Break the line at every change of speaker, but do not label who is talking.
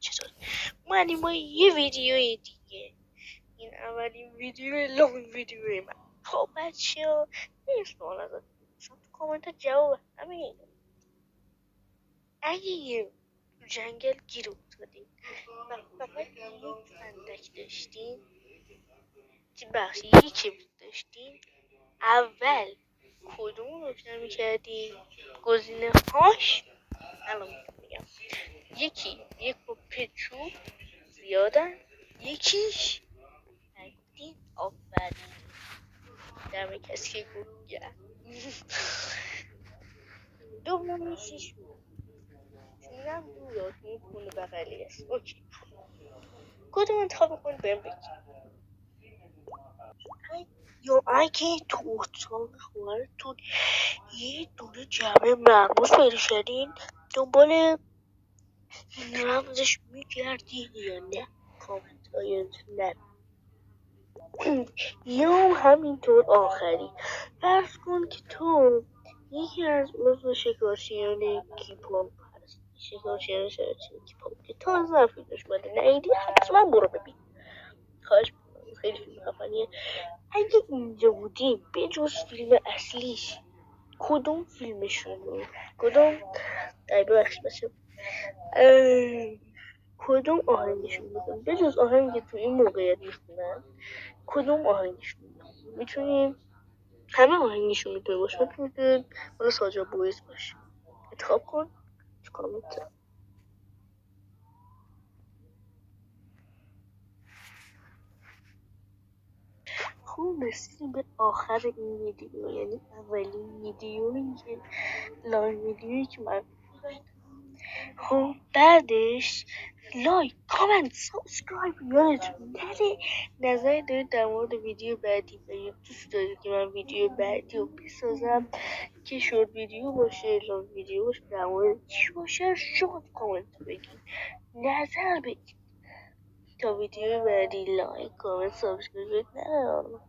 چطور اومدیم با یه ویدیوی دیگه. این اولین ویدیو لانگ ویدیوی من. خب بچه ها یه سوال ازت تو کامنت جواب همین. اگه یه تو جنگل گیر افتادین و فقط یک فندک داشتین یک کبریت داشتین، اول کدوم روشن میکردین؟ گزینه هاش الان میگم. یکی یک پک چوب زیادن، یکیش نگفتین آفرین دم کسی که گفت گرم. دومیشش چونم دوراتون خونه بغلی است. اوکی کدوم انتخاب میکنی برم بگیم. یا اگه تو اتاق خواهرتون یه دونه جمع مرموز پیدا شدین دنبال رمزش میگردین یا نه؟ کامنت های نه. یا همینطور آخری فرض کن که تو یکی از عضو شکارچیان کیپاپ هست، شکارچیان شرطی کیپاپ که تازه فیلمش اومده نیدی حتما برو ببین. خواهش میکنم خیلی فیلم خفنیه. اگه اینجا بودیم به جز فیلم اصلیش کدوم فیلمشون کدوم بخش بشه کدوم آهنگشون میکنن به جز آهنگی تو این موقعیت میخونن کدوم آهنگشون میتونین همه آهنگشون میتونه باشه میتونه مال ساجا بویز باشه. انتخاب کن تو کامنت. خب رسیدیم به آخر این ویدیو، یعنی اولین ویدیویی که لانگ ویدیویی که من خب بعدش لایک کامنت سابسکرایب یادتون نره. نظر دارید در مورد ویدیو بعدی و دوست دارید که من ویدیو بعدی رو بسازم که شورت ویدیو باشه لانگ ویدیو باشه در مورد چی باشه شما کامنت بگید نظر بگید تا ویدیو بعدی لایک کامنت سابسکرایب نره.